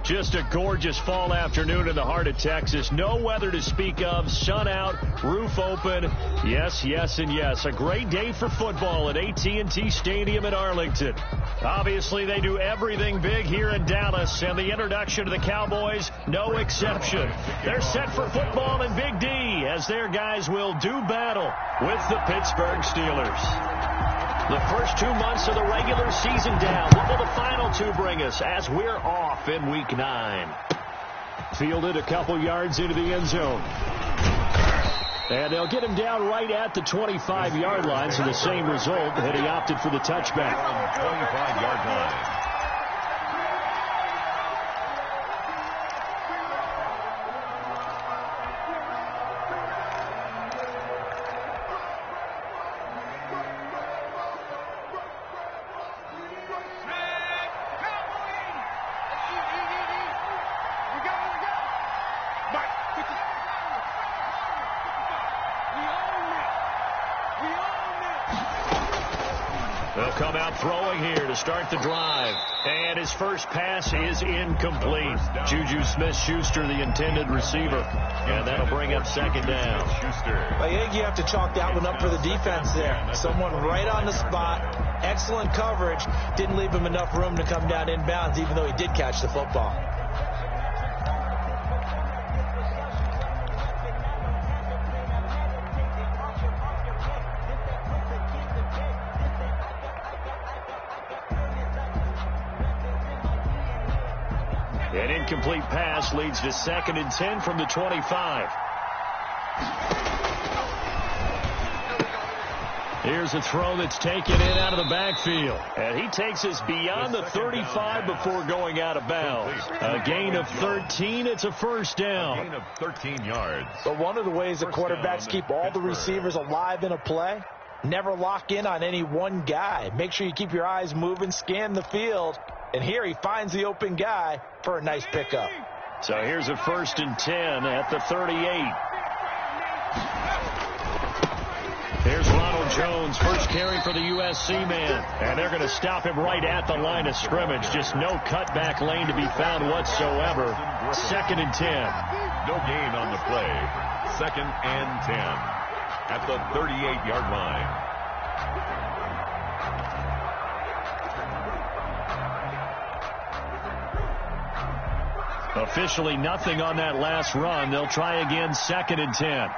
Just a gorgeous fall afternoon in the heart of Texas. No weather to speak of. Sun out, roof open. Yes, yes, and yes. A great day for football at AT&T Stadium in Arlington. Obviously, they do everything big here in Dallas, and the introduction to the Cowboys, no exception. They're set for football in Big D as their guys will do battle with the Pittsburgh Steelers. The first 2 months of the regular season down. What will the final two bring us as we're off in Week 9? Fielded a couple yards into the end zone. And they'll get him down right at the 25-yard line, so the same result had he opted for the touchback. 25-yard line. They'll come out throwing here to start the drive. And his first pass is incomplete. Juju Smith-Schuster, the intended receiver. And that'll bring up second down. I think you have to chalk that one up for the defense there. Someone right on the spot. Excellent coverage. Didn't leave him enough room to come down inbounds, even though he did catch the football. An incomplete pass leads to 2nd and 10 from the 25. Here's a throw that's taken in out of the backfield. And he takes us beyond the 35 before going out of bounds. A gain of 13. It's a first down. A gain of 13 yards. But one of the ways that quarterbacks keep all the receivers alive in a play, never lock in on any one guy. Make sure you keep your eyes moving, scan the field. And here he finds the open guy for a nice pickup. So here's a 1st and 10 at the 38. Here's Ronald Jones, first carry for the USC man. And they're going to stop him right at the line of scrimmage. Just no cutback lane to be found whatsoever. 2nd and 10. No gain on the play. 2nd and 10 at the 38-yard line. Officially nothing on that last run. They'll try again, 2nd and 10.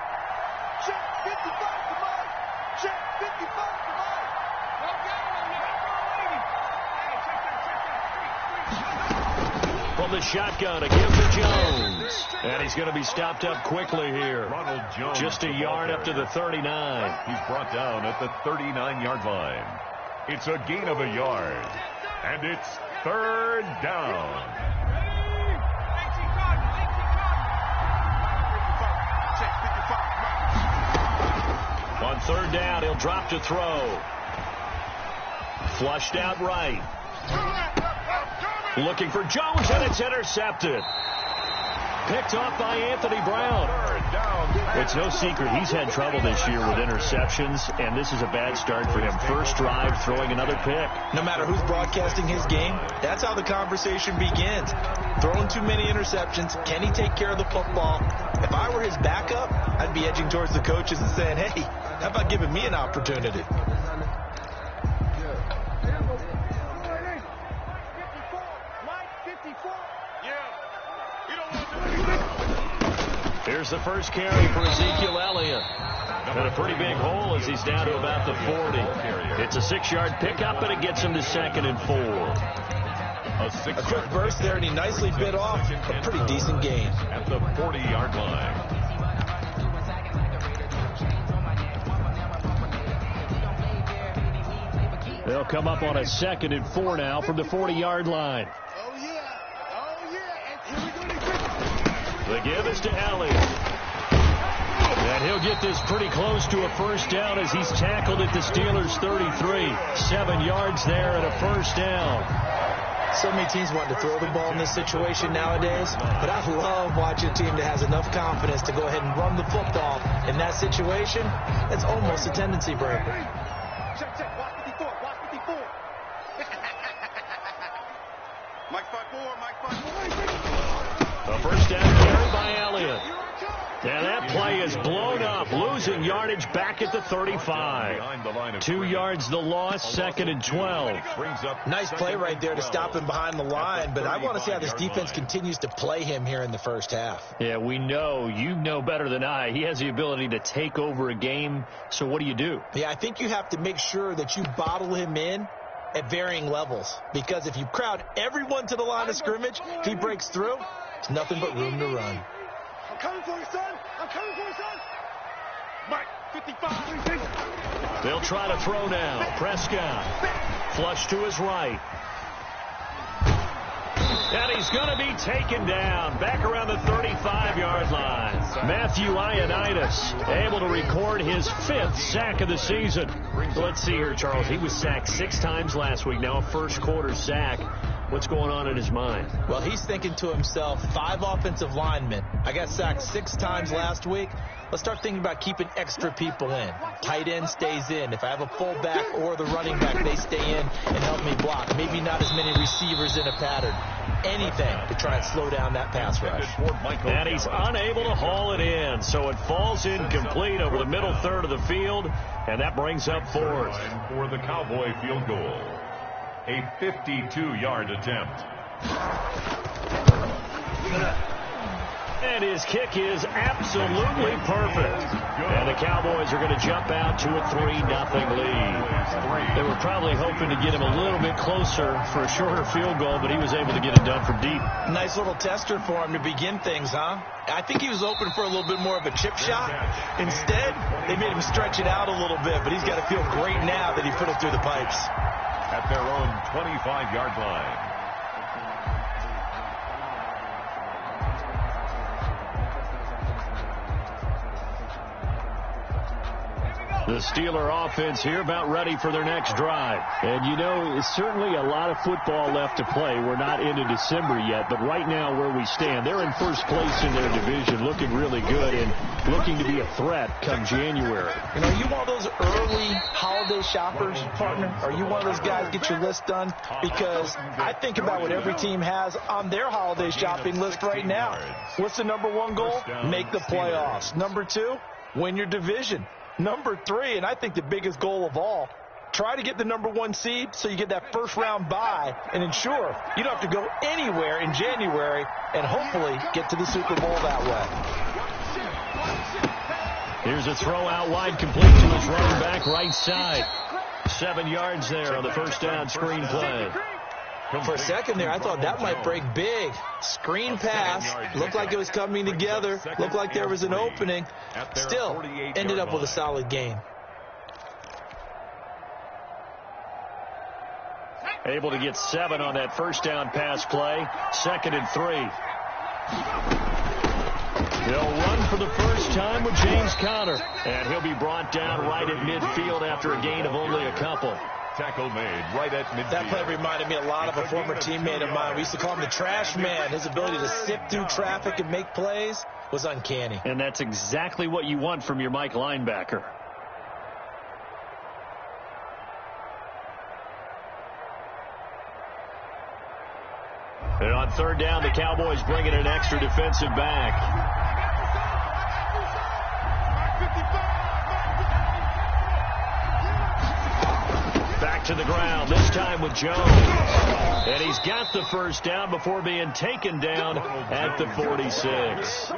From the shotgun, a give to Jones. And he's going to be stopped up quickly here. Ronald Jones. Just a yard up to the 39. He's brought down at the 39-yard line. It's a gain of a yard. And it's 3rd down. On 3rd down, he'll drop to throw. Flushed out right. Looking for Jones, and it's intercepted. Picked off by Anthony Brown. It's no secret he's had trouble this year with interceptions, and this is a bad start for him. First drive, throwing another pick. No matter who's broadcasting his game, that's how the conversation begins. Throwing too many interceptions. Can he take care of the football? If I were his backup, I'd be edging towards the coaches and saying, hey, how about giving me an opportunity? Here's the first carry for Ezekiel Elliott. And a pretty big hole as he's down to about the 40. It's a 6-yard pickup, and it gets him to 2nd and 4. A quick burst there, and he nicely bit off a pretty decent gain. At the 40-yard line. They'll come up on a 2nd and 4 now from the 40-yard line. The give is to Elliott. And he'll get this pretty close to a first down as he's tackled at the Steelers' 33. 7 yards there and a first down. So many teams want to throw the ball in this situation nowadays, but I love watching a team that has enough confidence to go ahead and run the football. In that situation, that's almost a tendency breaker. Check. Watch 54. Watch 54. Mike 5-4. Mike 5-4. first down carry by Elliott. And that play is blown up, losing yardage back at the 35. 2 yards the loss, 2nd and 12. Nice play right there to stop him behind the line, but I want to see how this defense continues to play him here in the first half. Yeah, we know, you know better than I, he has the ability to take over a game, so what do? Yeah, I think you have to make sure that you bottle him in at varying levels, because if you crowd everyone to the line of scrimmage, if he breaks through, there's nothing but room to run. Coming for you, son. I'm coming for you, son. Mike, 55. They'll try to throw now. Prescott. Flush to his right. And he's going to be taken down back around the 35-yard line. Matthew Ioannidis able to record his 5th sack of the season. Let's see here, Charles. He was sacked 6 times last week. Now a first-quarter sack. What's going on in his mind? Well, he's thinking to himself, 5 offensive linemen. I got sacked 6 times last week. Let's start thinking about keeping extra people in. Tight end stays in. If I have a fullback or the running back, they stay in and help me block. Maybe not as many receivers in a pattern. Anything to try and slow down that pass rush. And he's unable to haul it in, so it falls incomplete over the middle third of the field, and that brings up 4th. For the Cowboy field goal. A 52-yard attempt. And his kick is absolutely perfect. And the Cowboys are going to jump out to a 3-0 lead. They were probably hoping to get him a little bit closer for a shorter field goal, but he was able to get it done from deep. Nice little tester for him to begin things, huh? I think he was open for a little bit more of a chip shot. Instead, they made him stretch it out a little bit, but he's got to feel great now that he put it through the pipes. At their own 25-yard line. The Steeler offense here about ready for their next drive. And, you know, it's certainly a lot of football left to play. We're not into December yet, but right now where we stand, they're in first place in their division, looking really good and looking to be a threat come January. You know, you one of those early holiday shoppers, partner? Are you one of those guys get your list done? Because I think about what every team has on their holiday shopping list right now. What's the number 1 goal? Make the playoffs. Number 2, win your division. Number 3, and I think the biggest goal of all, try to get the number 1 seed so you get that first-round bye and ensure you don't have to go anywhere in January and hopefully get to the Super Bowl that way. Here's a throw out wide, complete to his running back right side. 7 yards there on the first down screen play. For a second there, I thought that might break big. Screen pass. Looked like it was coming together. Looked like there was an opening. Still, ended up with a solid game. Able to get 7 on that first down pass play. 2nd and 3. He'll run for the first time with James Conner. And he'll be brought down right at midfield after a gain of only a couple. Tackle made right at midfield. That play reminded me a lot of a former teammate of mine. We used to call him the trash man. His ability to sift through traffic and make plays was uncanny. And that's exactly what you want from your Mike linebacker. And on 3rd down, the Cowboys bring in an extra defensive back. Back to the ground, this time with Jones. And he's got the first down before being taken down at the 46.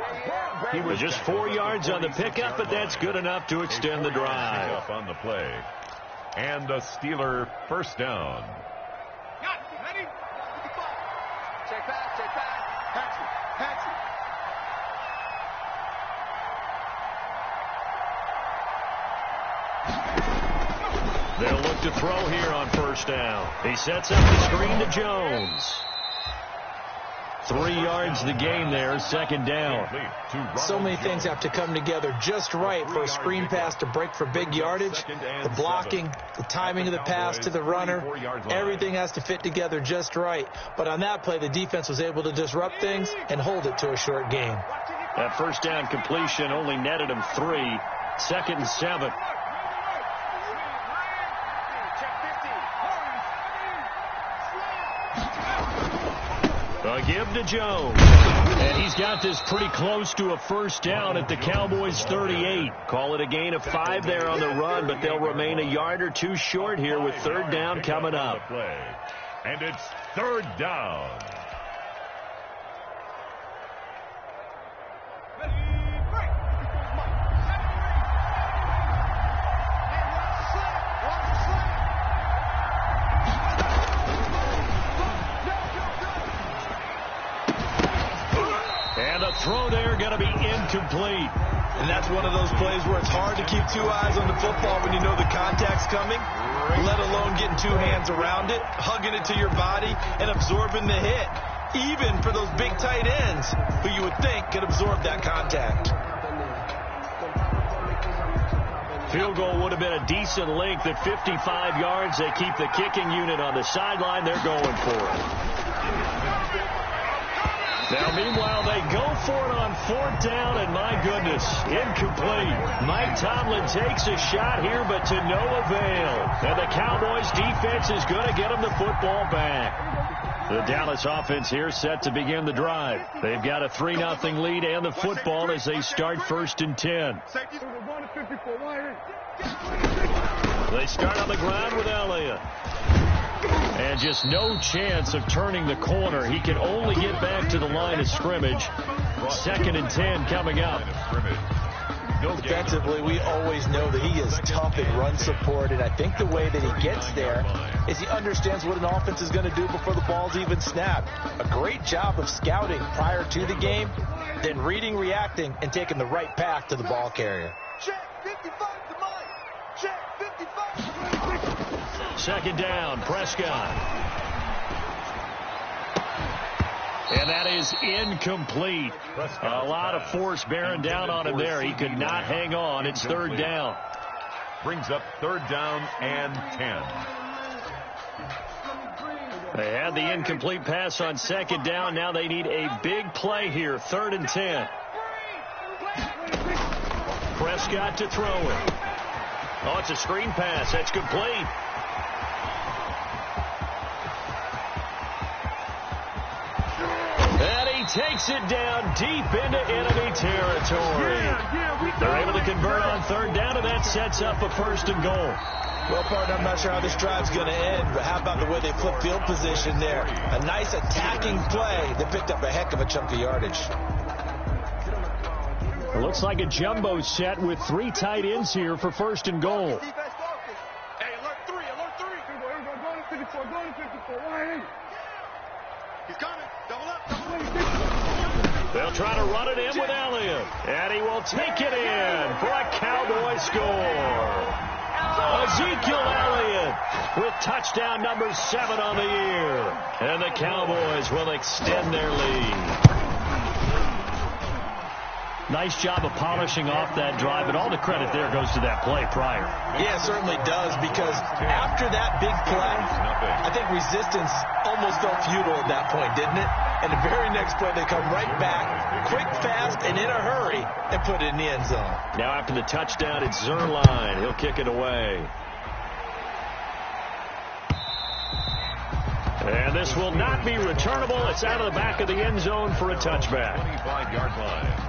He was just 4 yards on the pickup, but that's good enough to extend the drive. On the play. And a Steeler first down. Check back. Patsy. They'll look to throw here on first down. He sets up the screen to Jones. 3 yards the game there, 2nd down. So many things have to come together just right for a screen pass to break for big yardage. The blocking, the timing of the pass to the runner, everything has to fit together just right. But on that play, the defense was able to disrupt things and hold it to a short game. That first down completion only netted him 3. 2nd and 7. A give give to Jones. And he's got this pretty close to a first down at the Cowboys' 38. Call it a gain of 5 there on the run, but they'll remain a yard or two short here with third down coming up. And it's third down. And the throw there going to be incomplete. And that's one of those plays where it's hard to keep 2 eyes on the football when you know the contact's coming, let alone getting 2 hands around it, hugging it to your body, and absorbing the hit, even for those big tight ends who you would think could absorb that contact. Field goal would have been a decent length at 55 yards. They keep the kicking unit on the sideline. They're going for it. Now, meanwhile, they go for it on fourth down, and my goodness, incomplete. Mike Tomlin takes a shot here, but to no avail. And the Cowboys' defense is going to get them the football back. The Dallas offense here set to begin the drive. They've got a 3-0 lead and the football as they start first and 10. They start on the ground with Elliott. And just no chance of turning the corner. He can only get back to the line of scrimmage. Second and 10 coming up. Defensively, we always know that he is tough in run support, and I think the way that he gets there is he understands what an offense is going to do before the ball's even snapped. A great job of scouting prior to the game, then reading, reacting, and taking the right path to the ball carrier. Check 55 to Mike. Check 55. Second down, Prescott. And that is incomplete. A lot of force bearing down on him there. He could not hang on. It's third down. Brings up third down and 10. They had the incomplete pass on second down. Now they need a big play here. Third and 10. Prescott to throw it. Oh, it's a screen pass. That's complete. And he takes it down deep into enemy territory. They're able to convert on third down, and that sets up a first and goal. Well, partner, I'm not sure how this drive's going to end, but how about the way they flip field position there? A nice attacking play that picked up a heck of a chunk of yardage. It looks like a jumbo set with 3 tight ends here for first and goal. Hey, alert 3, alert 3. Go to 54, go to 54. He's coming. Double up, double up. They'll try to run it in with Elliott. And he will take it in for a Cowboy score. Ezekiel Elliott with touchdown number 7 on the year. And the Cowboys will extend their lead. Nice job of polishing off that drive, but all the credit there goes to that play prior. Yeah, it certainly does, because after that big play, I think resistance almost felt futile at that point, didn't it? And the very next play, they come right back, quick, fast, and in a hurry, and put it in the end zone. Now after the touchdown, it's Zerline. He'll kick it away. And this will not be returnable. It's out of the back of the end zone for a touchback. 25-yard line.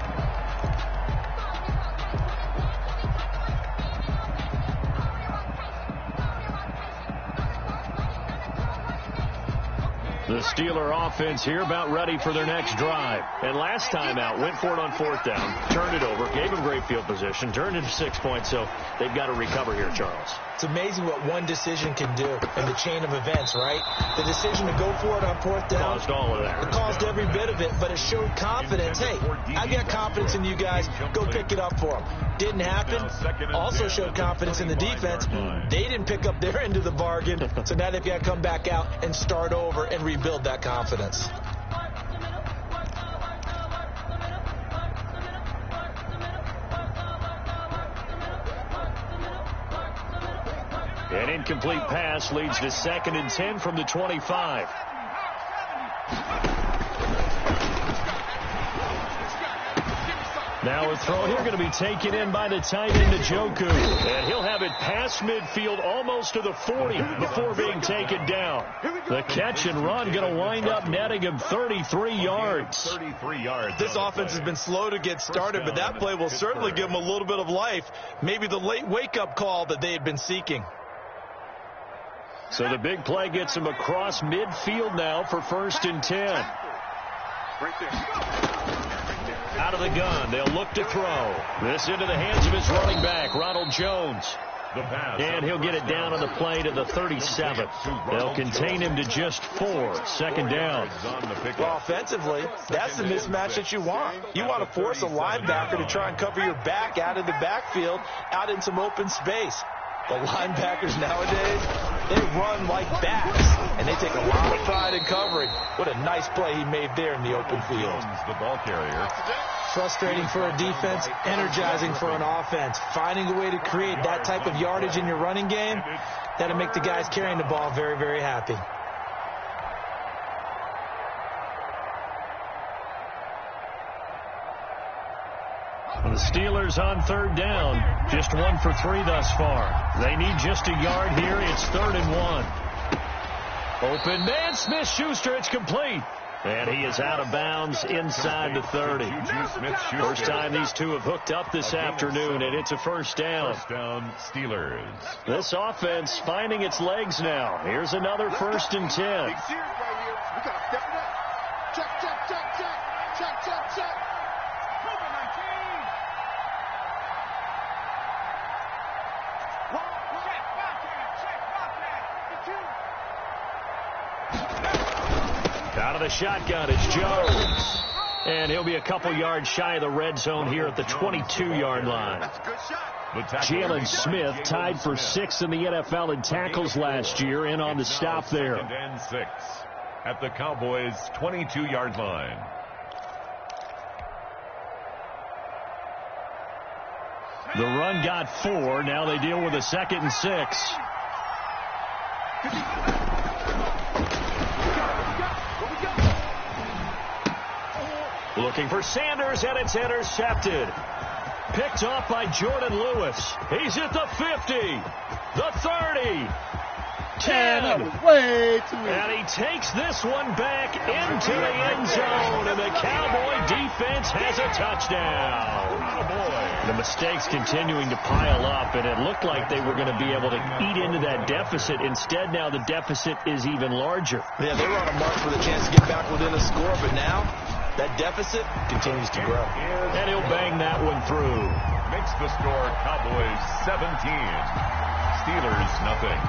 The Steeler offense here about ready for their next drive. And last time out, went for it on fourth down, turned it over, gave them great field position, turned it 6 points, so they've got to recover here, Charles. It's amazing what one decision can do in the chain of events, right? The decision to go for it on fourth down. Caused all of that. It caused every bit of it, but it showed confidence. Hey, I got confidence in you guys. Go pick it up for them. Didn't happen. Also showed confidence in the defense. They didn't pick up their end of the bargain, so now they've got to come back out and start over and rebuild that confidence. An incomplete pass leads to second and 10 from the 25. Now a throw here going to be taken in by the tight end, Njoku. And he'll have it past midfield almost to the 40 before being taken down. The catch and run going to wind up netting him 33 yards. 33 yards. This offense has been slow to get started, but that play will certainly give them a little bit of life. Maybe the late wake-up call that they had been seeking. So the big play gets him across midfield now for 1st and 10. Right there. Out of the gun. They'll look to throw. This into the hands of his running back, Ronald Jones. And he'll get it down on the play to the 37. They'll contain him to just 4. 2nd down. Well, offensively, that's the mismatch that you want. You want to force a linebacker to try and cover your back out of the backfield, out in some open space. The linebackers nowadays, they run like backs, and they take a lot of pride in covering. What a nice play he made there in the open field. The ball carrier. Frustrating for a defense, energizing for an offense. Finding a way to create that type of yardage in your running game, that'll make the guys carrying the ball very, very happy. The Steelers on 3rd down. Just 1 for 3 thus far. They need just a yard here. It's 3rd and 1. Open man, Smith-Schuster. It's complete. And he is out of bounds inside the 30. First time these two have hooked up this afternoon, and it's a 1st down. 1st down, Steelers. This offense finding its legs now. Here's another 1st and 10. Big series right here. We got to step it up. Check, check, check, check. Check, check, check. Out of the shotgun, it's Jones. And he'll be a couple yards shy of the red zone here at the 22-yard line. That's a good shot. Jalen Smith tied for 6th in the NFL in tackles last year, in on the stop there. 2nd and 6 at the Cowboys' 22-yard line. The run got 4. Now they deal with a 2nd and 6. Looking for Sanders, and it's intercepted. Picked off by Jordan Lewis. He's at the 50, the 30, 10. Way too easy. And he takes this one back into the end zone, and the Cowboy defense has a touchdown. The mistakes continuing to pile up, and it looked like they were going to be able to eat into that deficit. Instead, now the deficit is even larger. Yeah, they were on a march for the chance to get back within a score, but now that deficit continues to grow. And he'll bang that one through. Makes the score Cowboys 17. Steelers nothing.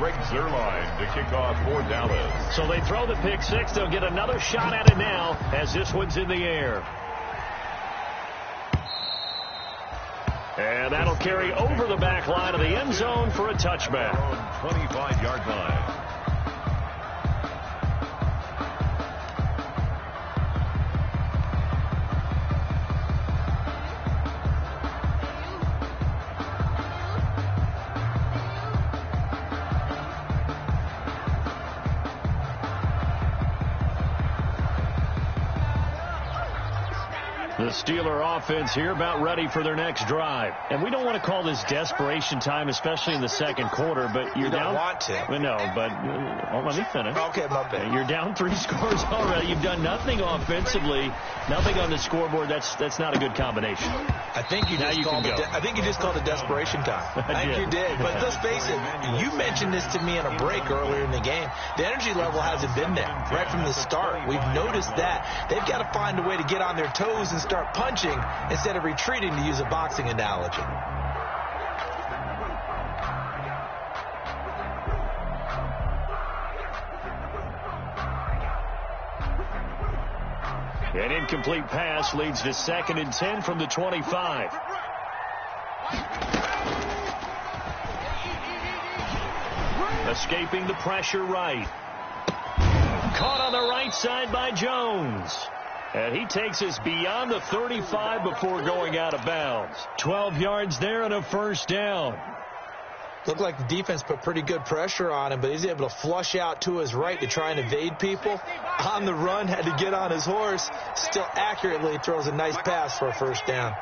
Greg Zuerlein to kick off for Dallas. So they throw the pick 6. They'll get another shot at it now as this one's in the air. And that'll carry over the back line of the end zone for a touchback. 25-yard line. The Steeler offense here about ready for their next drive. And we don't want to call this desperation time, especially in the 2nd quarter, but you're down. You don't want to. Well, no, but let me finish. Okay, my bad. You're down 3 scores already. You've done nothing offensively, nothing on the scoreboard. That's not a good combination. I think you just called it desperation time. I think you did. But let's face it, you mentioned this to me in a break earlier in the game. The energy level hasn't been there right from the start. We've noticed that. They've got to find a way to get on their toes and start punching instead of retreating, to use a boxing analogy. An incomplete pass leads to 2nd and 10 from the 25. Escaping the pressure right. Caught on the right side by Jones. And he takes us beyond the 35 before going out of bounds. 12 yards there and a 1st down. Looked like the defense put pretty good pressure on him, but he's able to flush out to his right to try and evade people. On the run, had to get on his horse. Still accurately throws a nice pass for a first down.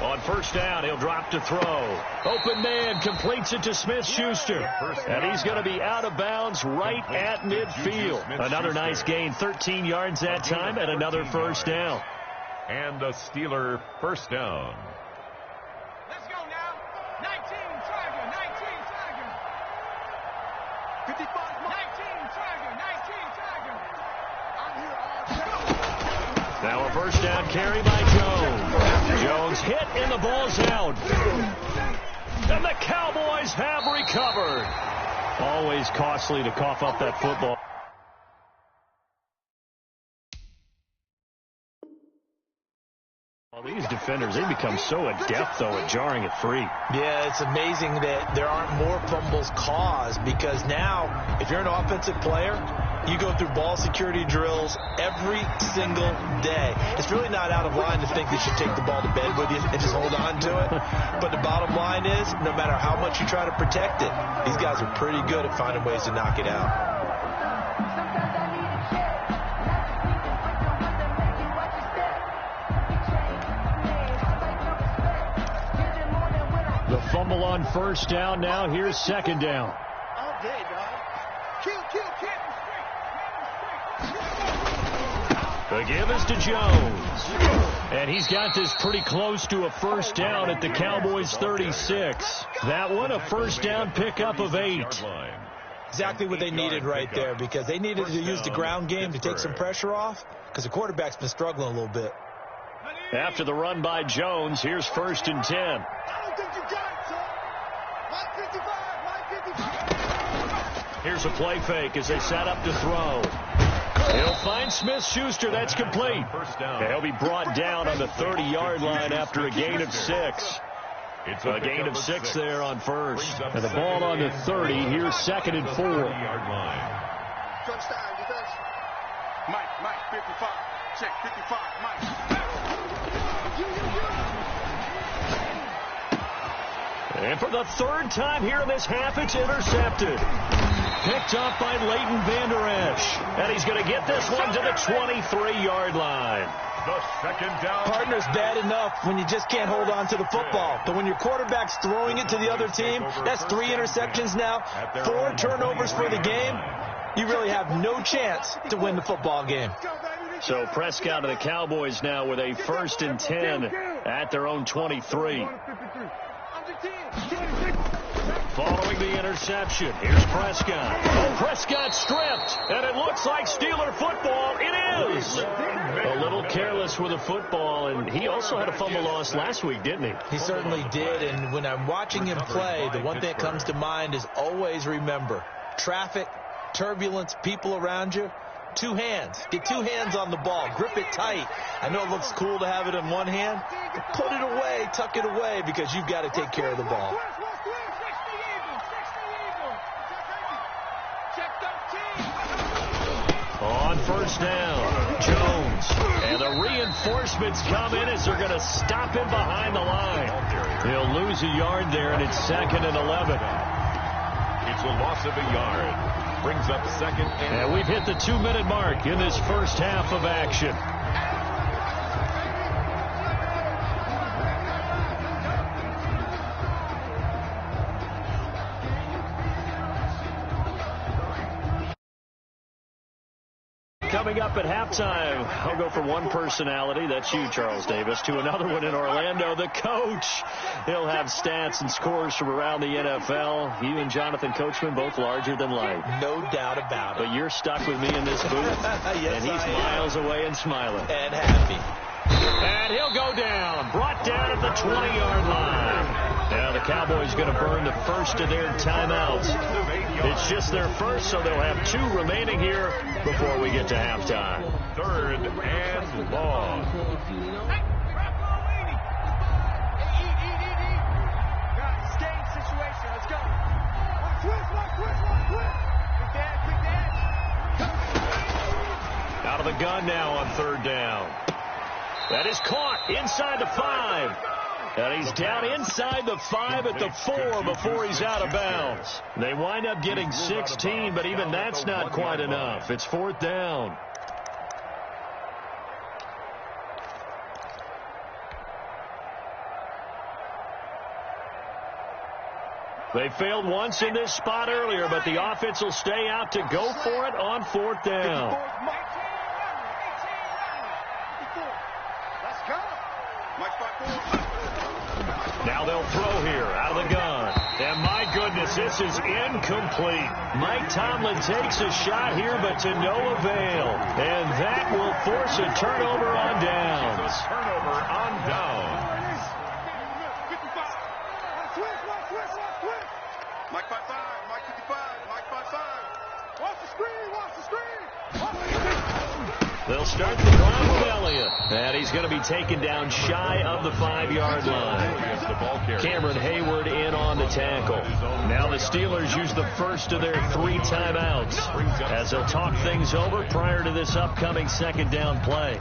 On first down, he'll drop to throw. Open man completes it to Smith-Schuster. And he's going to be out of bounds right at midfield. Another nice gain, 13 yards that time, and another first down. And a Steeler first down. Let's go now. 19 Tiger, 19 Tiger. 55, 19 Tiger, 19 Tiger. I'm here all day. Now a first down carry by Jones. Jones hit and the ball's out. And the Cowboys have recovered. Always costly to cough up that football. These defenders, they become so adept, though, at jarring it free. Yeah, it's amazing that there aren't more fumbles caused, because now, if you're an offensive player, you go through ball security drills every single day. It's really not out of line to think that you should take the ball to bed with you and just hold on to it. But the bottom line is, no matter how much you try to protect it, these guys are pretty good at finding ways to knock it out. The fumble on first down. Now here's second down. All day, dog. Kill. The give is to Jones. And he's got this pretty close to a first down at the Cowboys' 36. That one, a first down pickup of 8. Exactly what they needed right there, because they needed to use the ground game to take some pressure off, because the quarterback's been struggling a little bit. After the run by Jones, here's first and 10. I don't think you got it, son. Line 55. Here's a play fake as they set up to throw. He'll find Smith-Schuster. That's complete. He'll be brought down on the 30-yard line after a gain of 6. It's a gain of 6 there on first. And the ball on the 30. Here's second and 4. Coach down, defense. Mike, 55. Check, 55, Mike. And for the third time here in this half, it's intercepted. Picked up by Leighton Vander Esch. And he's going to get this one to the 23-yard line. The second down. Partner's bad enough when you just can't hold on to the football. But when your quarterback's throwing it to the other team, that's 3 interceptions now, 4 turnovers for the game. You really have no chance to win the football game. So Prescott and the Cowboys now with a first and 10 at their own 23. Following the interception, here's Prescott. Oh, Prescott stripped, and it looks like Steeler football. It is. A little careless with the football, and he also had a fumble loss last week, didn't he? He certainly did, and when I'm watching him play, the one thing that comes to mind is always remember, traffic, turbulence, people around you, 2 hands. Get 2 hands on the ball. Grip it tight. I know it looks cool to have it in one hand, but put it away, tuck it away, because you've got to take care of the ball. On first down, Jones. And the reinforcements come in as they're going to stop him behind the line. He'll lose a yard there, and it's second and 11. It's a loss of a yard. Brings up second and we've hit the 2-minute mark in this first half of action. Coming up at halftime, I'll go from one personality, that's you, Charles Davis, to another one in Orlando, the coach. He'll have stats and scores from around the NFL. You and Jonathan Coachman, both larger than life. No doubt about it. But you're stuck with me in this booth, yes, and he's miles away and smiling. And happy. And he'll go down, brought down at the 20-yard line. Now the Cowboys going to burn the first of their timeouts. It's just their first, so they'll have 2 remaining here before we get to halftime. Third and long. Skate situation, let's go. Out of the gun now on third down. That is caught inside the 5. And he's down inside the 5 at the 4 before he's out of bounds. They wind up getting 16, but even that's not quite enough. It's 4th down. They failed once in this spot earlier, but the offense will stay out to go for it on 4th down. Now they'll throw here out of the gun. And my goodness, this is incomplete. Mike Tomlin takes a shot here, but to no avail. And that will force a turnover on downs. Turnover on downs. Mike 5-5, Mike 55, Mike 5-5. Watch the screen, watch the screen. They'll start the drive with Elliott. And he's going to be taken down shy of the 5-yard line. Cameron Hayward in on the tackle. Now the Steelers use the first of their 3 timeouts as they'll talk things over prior to this upcoming 2nd down play.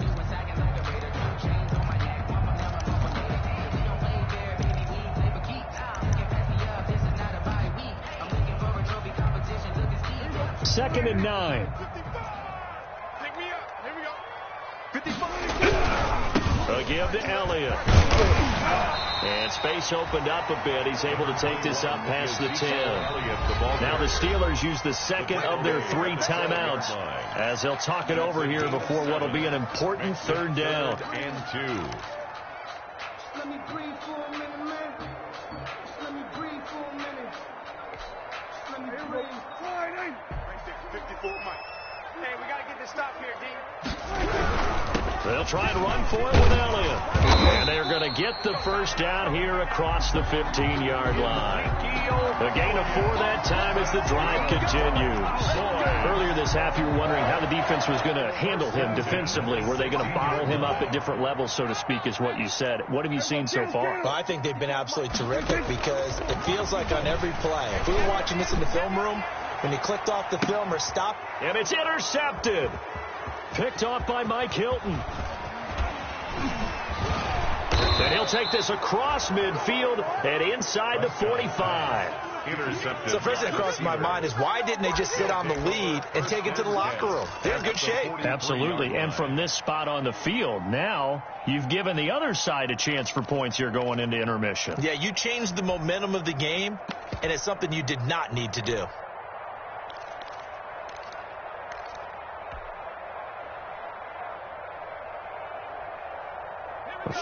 Second and 9. Take me up. Here we go. 55. A give to Elliott. And space opened up a bit. He's able to take this up past the 10. Now the Steelers use the second of their 3 timeouts as they'll talk it over here before what will be an important 3rd down. And 2. Let me breathe for a minute, man. Let me breathe for a minute. Let me breathe. 54, Mike. Hey, we got to get this stop here, D. They'll try and run for it with Elliott. And they're going to get the first down here across the 15-yard line. A gain of 4 that time as the drive continues. Earlier this half, you were wondering how the defense was going to handle him defensively. Were they going to bottle him up at different levels, so to speak, is what you said. What have you seen so far? Well, I think they've been absolutely terrific because it feels like on every play, if we were watching this in the film room, when he clicked off the film or stopped. And it's intercepted. Picked off by Mike Hilton. And he'll take this across midfield and inside the 45. Intercepted. So first thing that crosses my mind is why didn't they just sit on the lead and take it to the locker room? They're in good shape. Absolutely. And from this spot on the field, now you've given the other side a chance for points here going into intermission. Yeah, you changed the momentum of the game, and it's something you did not need to do.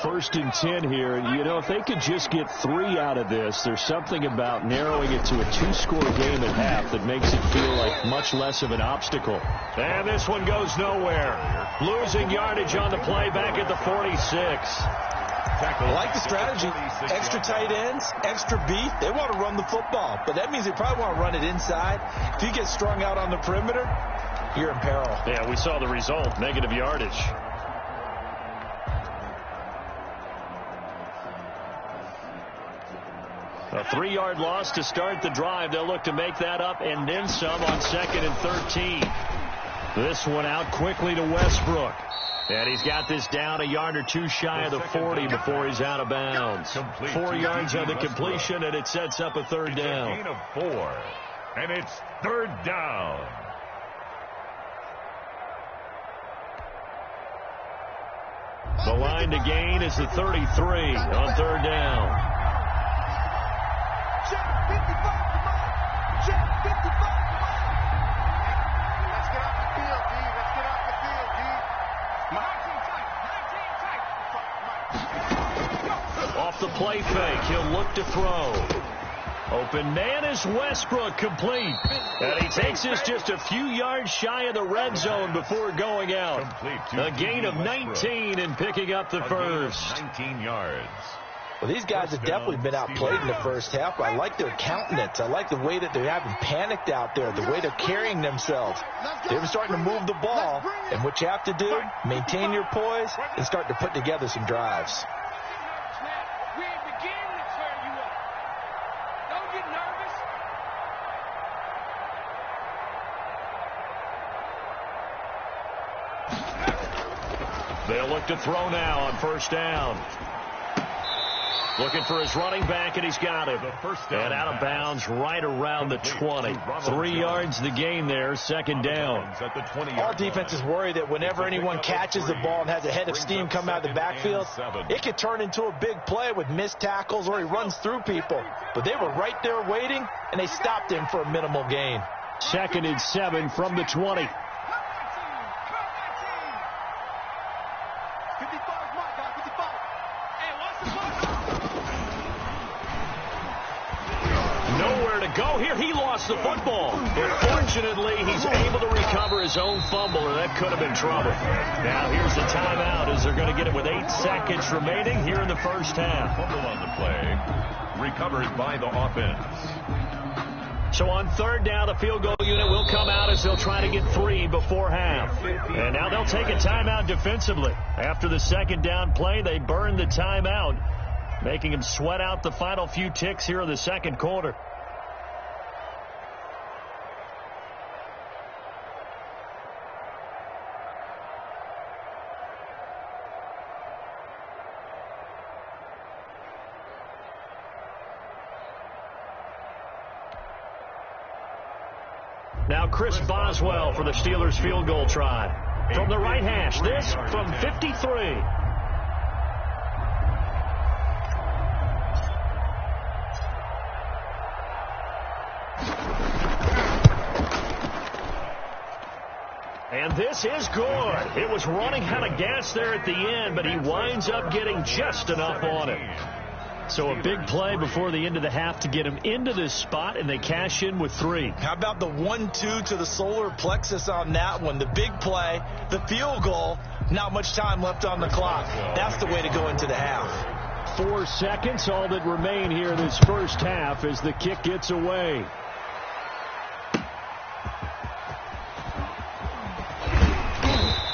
First and 10 here. You know, if they could just get 3 out of this, there's something about narrowing it to a 2-score game at half that makes it feel like much less of an obstacle. And this one goes nowhere. Losing yardage on the play back at the 46. I like the strategy. Extra tight ends, extra beef. They want to run the football, but that means they probably want to run it inside. If you get strung out on the perimeter, you're in peril. Yeah, we saw the result. Negative yardage. A 3-yard loss to start the drive. They'll look to make that up and then some on 2nd and 13. This one out quickly to Westbrook. And he's got this down a yard or 2 shy of the 40 before he's out of bounds. 4 yards on the completion, and it sets up a 3rd down. Gain of 4. And it's 3rd down. The line to gain is the 33 on 3rd down. Check 55, come on. Check 55, come on. Let's get off the field, D. Let's get off the field, D. Off the play fake, he'll look to throw. Open man is Westbrook, complete. And he takes this just a few yards shy of the red zone before going out. A gain of 19 and picking up the first. 19 yards. Well, these guys have definitely been outplayed in the first half. I like their countenance. I like the way that they haven't panicked out there, the way they're carrying themselves. They're starting to move the ball, and what you have to do, maintain your poise and start to put together some drives. We ain't beginning to tear you up. Don't get nervous. They'll look to throw now on 1st down. Looking for his running back, and he's got him. And out of bounds right around the 20. 3 yards the gain there, second down. All defenses worry that whenever anyone catches the ball and has a head of steam come out of the backfield, it could turn into a big play with missed tackles or he runs through people. But they were right there waiting, and they stopped him for a minimal gain. 2nd and 7 from the 20. Nowhere to go here. He lost the football. But fortunately, he's able to recover his own fumble, and that could have been trouble. Now here's the timeout as they're going to get it with 8 seconds remaining here in the first half. Fumble on the play. Recovered by the offense. So on 3rd down, the field goal unit will come out as they'll try to get 3 before half. And now they'll take a timeout defensively. After the 2nd down play, they burn the timeout, making him sweat out the final few ticks here in the 2nd quarter. Now Chris Boswell for the Steelers field goal try. From the right hash, this from 53. And this is good. It was running out of gas there at the end, but he winds up getting just enough on it. So a big play before the end of the half to get him into this spot, and they cash in with 3. How about the 1-2 to the solar plexus on that one? The big play, the field goal, not much time left on the clock. That's the way to go into the half. 4 seconds, all that remain here this first half as the kick gets away.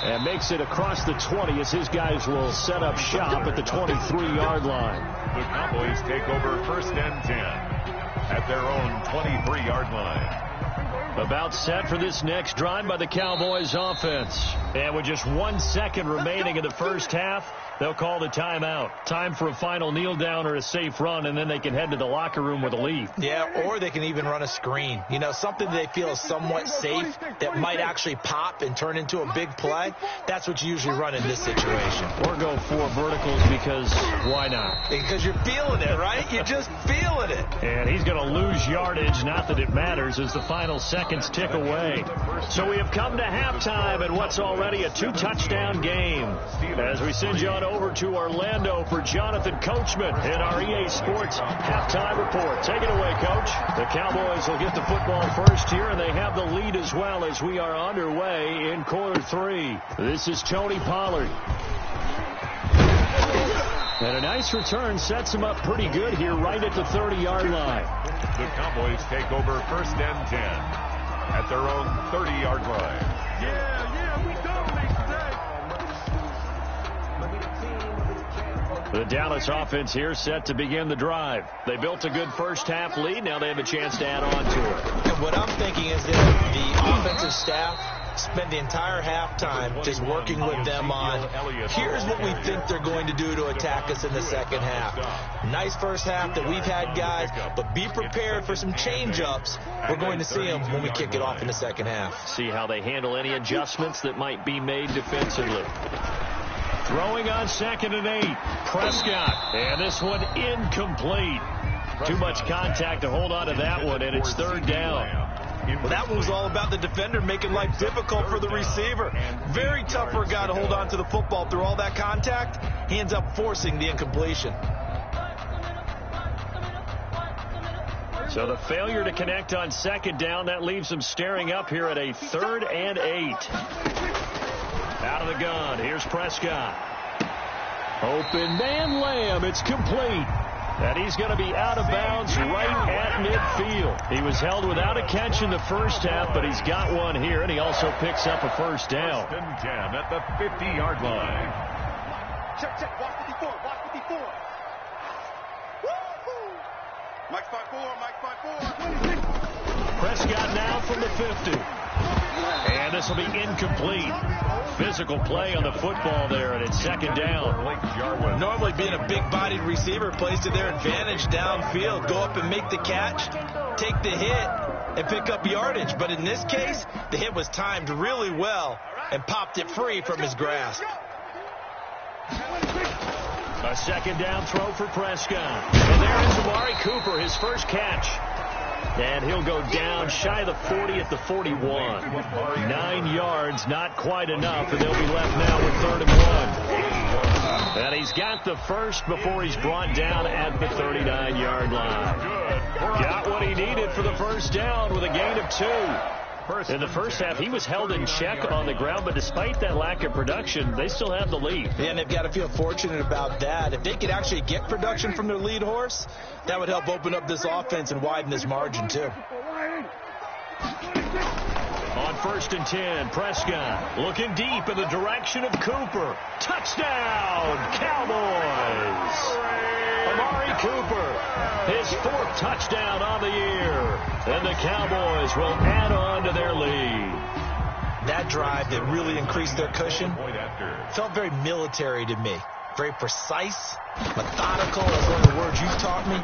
And makes it across the 20 as his guys will set up shop at the 23-yard line. The Cowboys take over 1st and 10 at their own 23-yard line. About set for this next drive by the Cowboys offense. And with just 1 second remaining in the first half, they'll call the timeout. Time for a final kneel down or a safe run, and then they can head to the locker room with a lead. Yeah, or they can even run a screen. You know, something they feel is somewhat safe that might actually pop and turn into a big play. That's what you usually run in this situation. Or go 4 verticals because why not? Because you're feeling it, right? You're just feeling it. And he's going to lose yardage, not that it matters, as the final seconds tick away. So we have come to halftime in what's already a 2-touchdown game. As we send you on over to Orlando for Jonathan Coachman in our EA Sports halftime report. Take it away, Coach. The Cowboys will get the football first here, and they have the lead as well as we are underway in quarter 3. This is Tony Pollard. And a nice return sets him up pretty good here right at the 30-yard line. The Cowboys take over 1st and 10 at their own 30-yard line. We dominate today. The Dallas offense here set to begin the drive. They built a good first half lead. Now they have a chance to add on to it. And what I'm thinking is that the offensive staff spend the entire halftime just working with them on, here's what we think they're going to do to attack us in the second half. Nice first half that we've had, guys, but be prepared for some change-ups. We're going to see them when we kick it off in the second half. See how they handle any adjustments that might be made defensively. Throwing on 2nd and 8. Prescott. And this one incomplete. Too much contact to hold on to that one, and it's 3rd down. Well, that one was all about the defender making life difficult for the receiver. Very tough for a guy to hold on to the football through all that contact. He ends up forcing the incompletion. So the failure to connect on 2nd down, that leaves them staring up here at a 3rd and 8. Out of the gun, here's Prescott. Open man, Lamb, it's complete. And he's going to be out of bounds right at midfield. He was held without a catch in the first half, but he's got one here, and he also picks up a first down. 1st and 10 at the 50-yard line. Check. Watch 54. Woo-hoo! Mike 5-4. Prescott now from the 50. And this will be incomplete. Physical play on the football there, and it's second down. Normally being a big-bodied receiver plays to their advantage downfield. Go up and make the catch, take the hit, and pick up yardage. But in this case, the hit was timed really well and popped it free from his grasp. A second down throw for Prescott. And there is Amari Cooper, his first catch. And he'll go down shy of the 40 at the 41. 9 yards, not quite enough, and they'll be left now with 3rd and 1. And he's got the first before he's brought down at the 39-yard line. Got what he needed for the first down with a gain of 2. In the first half, he was held in check on the ground, but despite that lack of production, they still have the lead. Yeah, and they've got to feel fortunate about that. If they could actually get production from their lead horse, that would help open up this offense and widen this margin, too. On 1st and 10, Prescott looking deep in the direction of Cooper. Touchdown, Cowboys! Amari Cooper, his 4th touchdown on the year. And the Cowboys will add on to their lead. That drive that really increased their cushion felt very military to me. Very precise, methodical is one of the words you've taught me.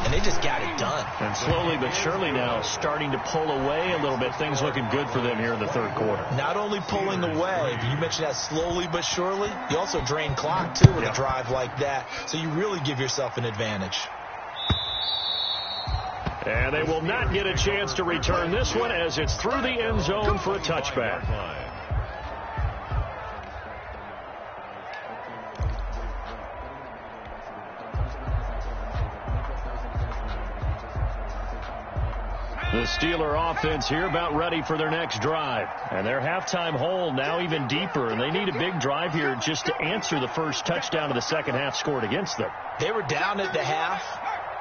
And they just got it done. And slowly but surely now starting to pull away a little bit. Things looking good for them here in the 3rd quarter. Not only pulling away, you mentioned that slowly but surely, you also drain clock, too, with a drive like that. So you really give yourself an advantage. And they will not get a chance to return this one as it's through the end zone for a touchback. The Steeler offense here about ready for their next drive. And their halftime hole now even deeper. And they need a big drive here just to answer the first touchdown of the second half scored against them. They were down at the half.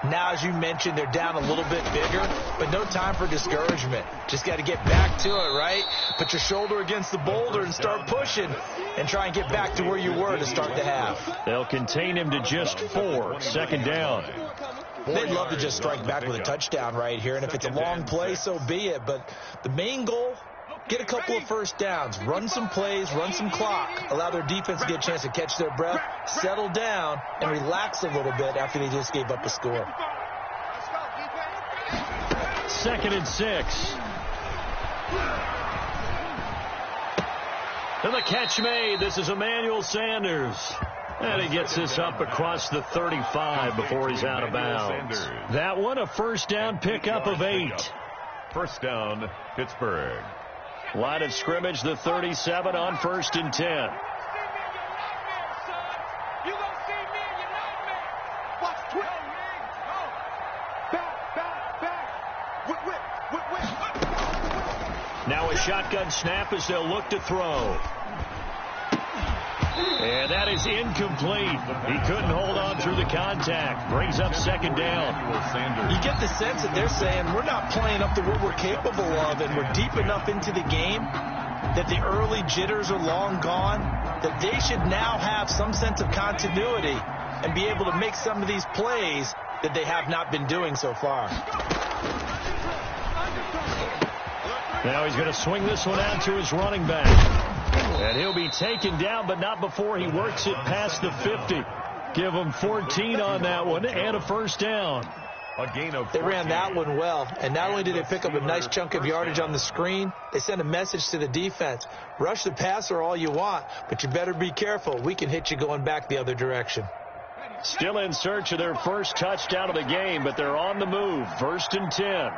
Now, as you mentioned, they're down a little bit bigger, but no time for discouragement. Just got to get back to it, right? Put your shoulder against the boulder and start pushing and try and get back to where you were to start the half. They'll contain him to just 4. Second down. They'd love to just strike back with a touchdown right here, and if it's a long play, so be it. But the main goal, get a couple of first downs, run some plays, run some clock, allow their defense to get a chance to catch their breath, settle down, and relax a little bit after they just gave up a score. 2nd and 6. And the catch made. This is Emmanuel Sanders. And he gets this up across the 35 before he's out of bounds. That one, a first down pickup of 8. First down, Pittsburgh. Line of scrimmage, the 37 on 1st and 10. Now a shotgun snap as they'll look to throw. And that is incomplete. He couldn't hold on through the contact. Brings up second down. You get the sense that they're saying we're not playing up to what we're capable of, and we're deep enough into the game that the early jitters are long gone, that they should now have some sense of continuity and be able to make some of these plays that they have not been doing so far. Now he's going to swing this one out to his running back. And he'll be taken down, but not before he works it past the 50. Give him 14 on that one and a first down. A gain of 14. They ran that one well, and not only did they pick up a nice chunk of yardage on the screen, they sent a message to the defense. Rush the passer all you want, but you better be careful. We can hit you going back the other direction. Still in search of their first touchdown of the game, but they're on the move. 1st and 10.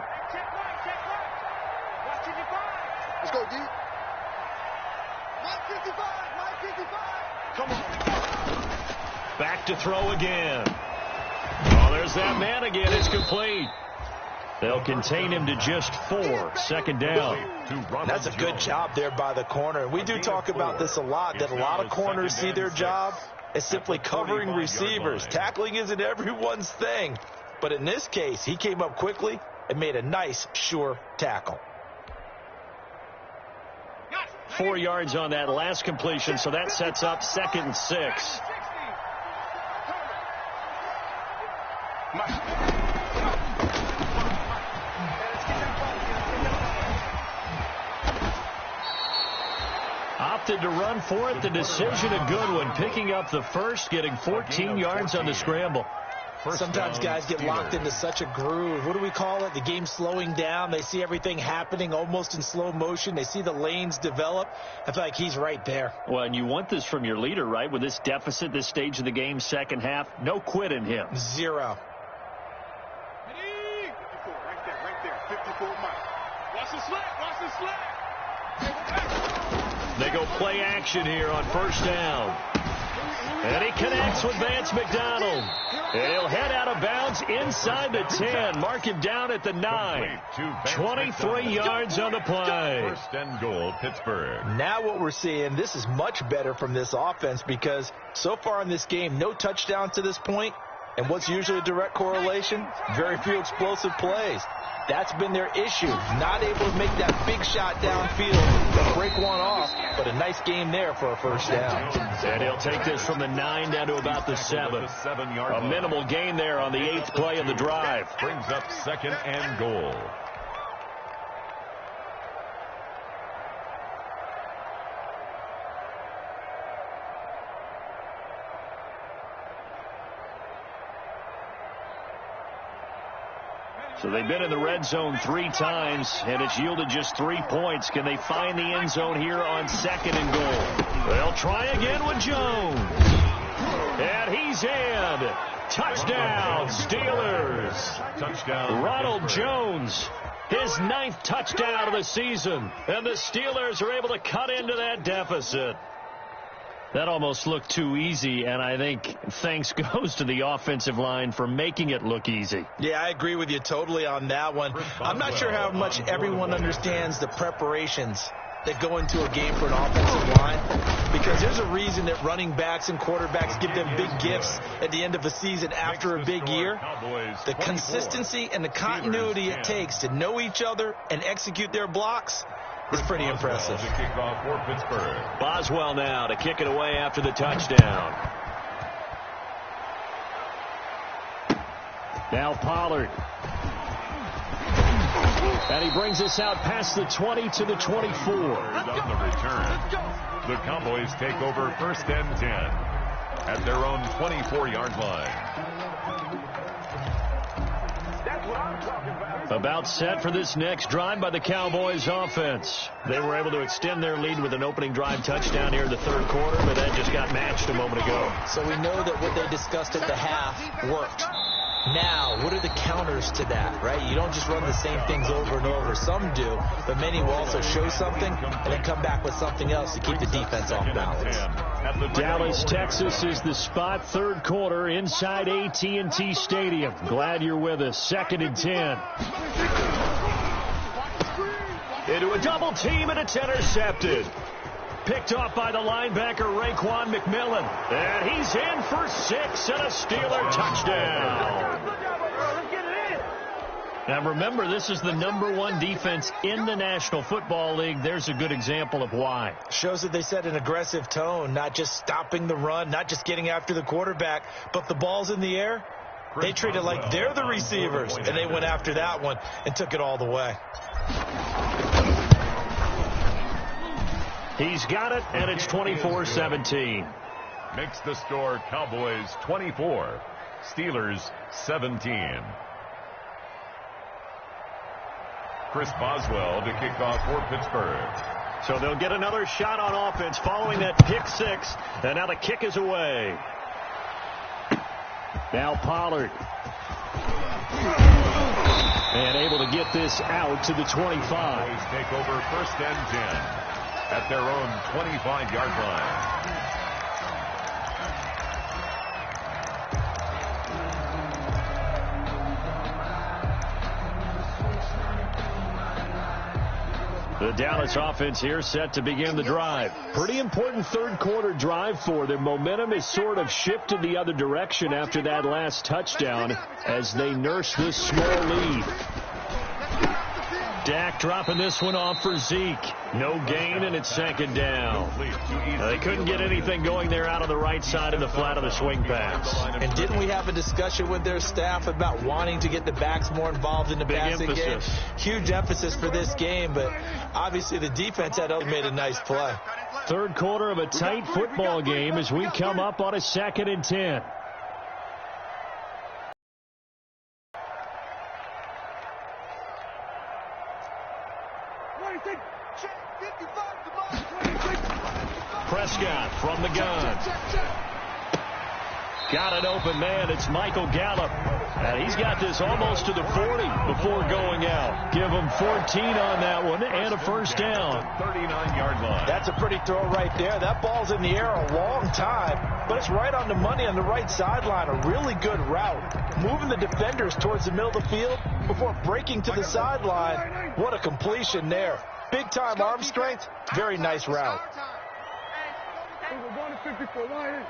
Let's go, D. 155. Come on. Back to throw again. Oh, there's that man again. It's complete. They'll contain him to just 4. Second down. That's a good job there by the corner. We do talk about this a lot, that a lot of corners see their job as simply covering receivers. Tackling isn't everyone's thing. But in this case, he came up quickly and made a nice, sure tackle. 4 yards on that last completion, so that sets up 2nd and 6. opted to run for it. The decision a good one. Picking up the first, getting 14 yards on the scramble. Sometimes guys get locked into such a groove. What do we call it? The game slowing down. They see everything happening almost in slow motion. They see the lanes develop. I feel like he's right there. Well, and you want this from your leader, right? With this deficit, this stage of the game, second half, no quit in him. Zero. 54, right there. 54 miles. Watch the slant. They go play action here on first down. And he connects with Vance McDonald. And he'll head out of bounds inside the 10. Mark him down at the 9. 23 yards on the play. First and goal, Pittsburgh. Now what we're seeing, this is much better from this offense because so far in this game, no touchdown to this point. And what's usually a direct correlation? Very few explosive plays. That's been their issue. Not able to make that big shot downfield and break one off, but a nice game there for a first down. And he'll take this from the 9 down to about the 7. A minimal gain there on the 8th play of the drive. Brings up second and goal. So they've been in the red zone 3 times, and it's yielded just 3 points. Can they find the end zone here on second and goal? They'll try again with Jones. And he's in. Touchdown, Steelers. Touchdown. Ronald Jones, his 9th touchdown of the season. And the Steelers are able to cut into that deficit. That almost looked too easy, and I think thanks goes to the offensive line for making it look easy. Yeah, I agree with you totally on that one. I'm not sure how much everyone understands the preparations that go into a game for an offensive line, because there's a reason that running backs and quarterbacks give them big gifts at the end of a season after a big year. The consistency and the continuity it takes to know each other and execute their blocks is pretty impressive. The kickoff for Pittsburgh. Boswell now to kick it away after the touchdown. Now Pollard. And he brings us out past the 20 to the 24. On the return, the Cowboys take over first and 10 at their own 24-yard line. About set for this next drive by the Cowboys offense. They were able to extend their lead with an opening drive touchdown here in the third quarter, but that just got matched a moment ago. So we know that what they discussed at the half worked. Now, what are the counters to that, right? You don't just run the same things over and over. Some do, but many will also show something and then come back with something else to keep the defense off balance. Dallas, Texas is the spot. Third quarter inside AT&T Stadium. Glad you're with us. Second and 10. Into a double team, and it's intercepted. Picked off by the linebacker, Raekwon McMillan. And he's in for 6 and a Steeler touchdown. Now remember, this is the #1 defense in the National Football League. There's a good example of why. Shows that they set an aggressive tone, not just stopping the run, not just getting after the quarterback, but the ball's in the air. They treat it like they're the receivers, and they went after that one and took it all the way. He's got it, and it's 24-17. Makes the score Cowboys 24, Steelers 17. Chris Boswell to kick off for Pittsburgh. So they'll get another shot on offense following that pick 6, and now the kick is away. Now Pollard. And able to get this out to the 25. Cowboys take over first and 10. At their own 25-yard line. The Dallas offense here set to begin the drive. Pretty important third quarter drive for them. Momentum has sort of shifted the other direction after that last touchdown as they nurse this small lead. Dak dropping this one off for Zeke. No gain, and it's second down. They couldn't get anything going there out on the right side of the flat of the swing pass. And didn't we have a discussion with their staff about wanting to get the backs more involved in the passing game? Huge emphasis for this game, but obviously the defense had made a nice play. Third quarter of a tight football game as we come up on a 2nd and 10. Prescott from the gun. Got an open man. It's Michael Gallup. And he's got this almost to the 40 before going out. Give him 14 on that one and a first down. 39-yard line. That's a pretty throw right there. That ball's in the air a long time, but it's right on the money on the right sideline. A really good route. Moving the defenders towards the middle of the field before breaking to the sideline. What a completion there. Big-time arm strength. Very nice route. We're going to 54. Line.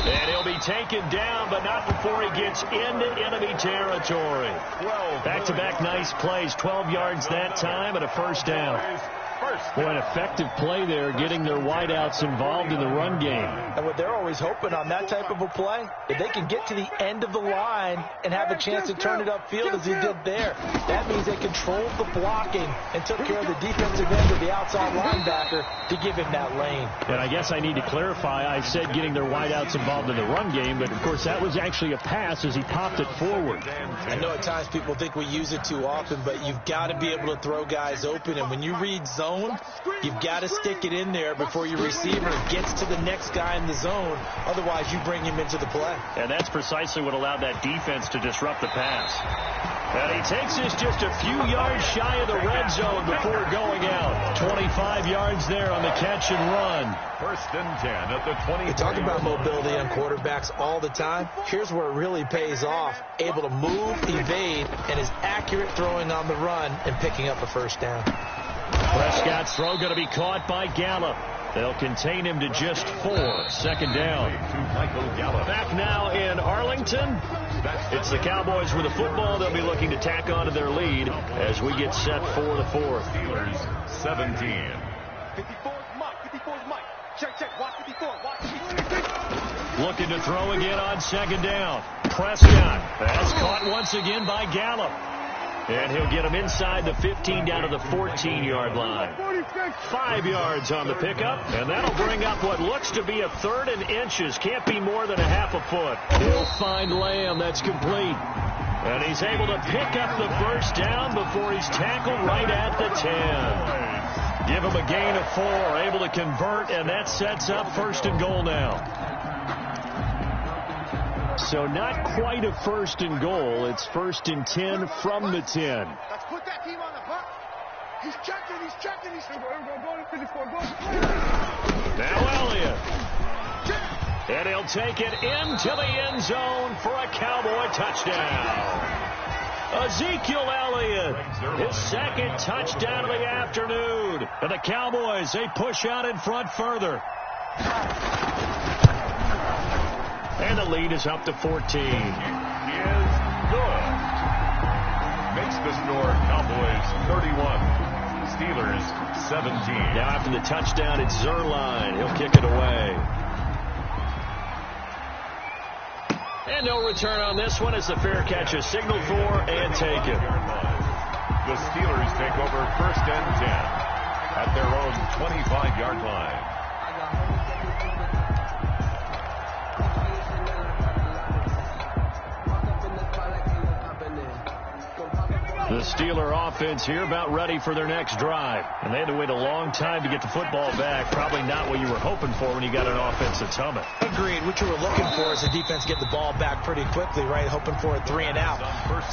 And he'll be taken down, but not before he gets into enemy territory. Back-to-back nice plays. 12 yards that time and a first down. Boy, an effective play there, getting their wideouts involved in the run game. And what they're always hoping on that type of a play, if they can get to the end of the line and have a chance to turn it upfield as he did there, that means they controlled the blocking and took care of the defensive end of the outside linebacker to give him that lane. And I guess I need to clarify, I said getting their wideouts involved in the run game, but of course that was actually a pass as he popped it forward. I know at times people think we use it too often, but you've got to be able to throw guys open, and when you read zone, you've got to stick it in there before your receiver gets to the next guy in the zone. Otherwise, you bring him into the play. And that's precisely what allowed that defense to disrupt the pass. And he takes this just a few yards shy of the red zone before going out. 25 yards there on the catch and run. 1st and 10 at the 20. We talk about mobility on quarterbacks all the time. Here's where it really pays off. Able to move, evade, and is accurate throwing on the run and picking up a first down. Prescott's throw going to be caught by Gallup. They'll contain him to just 4. Second down. Back now in Arlington. It's the Cowboys with the football. They'll be looking to tack on to their lead as we get set for the 4th. Steelers 17. 54's Mike. 54's Mike. Check. Watch 54. Watch 54. Looking to throw again on second down. Prescott. That's caught once again by Gallup. And he'll get him inside the 15 down to the 14-yard line. 5 yards on the pickup, and that'll bring up what looks to be a 3rd and inches. Can't be more than a half a foot. He'll find Lamb. That's complete. And he's able to pick up the first down before he's tackled right at the 10. Give him a gain of 4, able to convert, and that sets up 1st and goal now. So not quite a 1st and goal. It's 1st and 10 from the 10. Let's put that team on the hook. He's checking. Now Elliott. And he'll take it into the end zone for a Cowboy touchdown. Ezekiel Elliott, his 2nd touchdown of the afternoon. And the Cowboys, they push out in front further. And the lead is up to 14. He is good. Makes the score Cowboys 31. Steelers 17. Now after the touchdown, it's Zerline. He'll kick it away. And no return on this one as the fair catch is signaled for and taken. The Steelers take over 1st and 10 at their own 25-yard line. The Steeler offense here about ready for their next drive. And they had to wait a long time to get the football back. Probably not what you were hoping for when you got an offense that's humming. Agreed. What you were looking for is the defense get the ball back pretty quickly, right? Hoping for a 3 and out.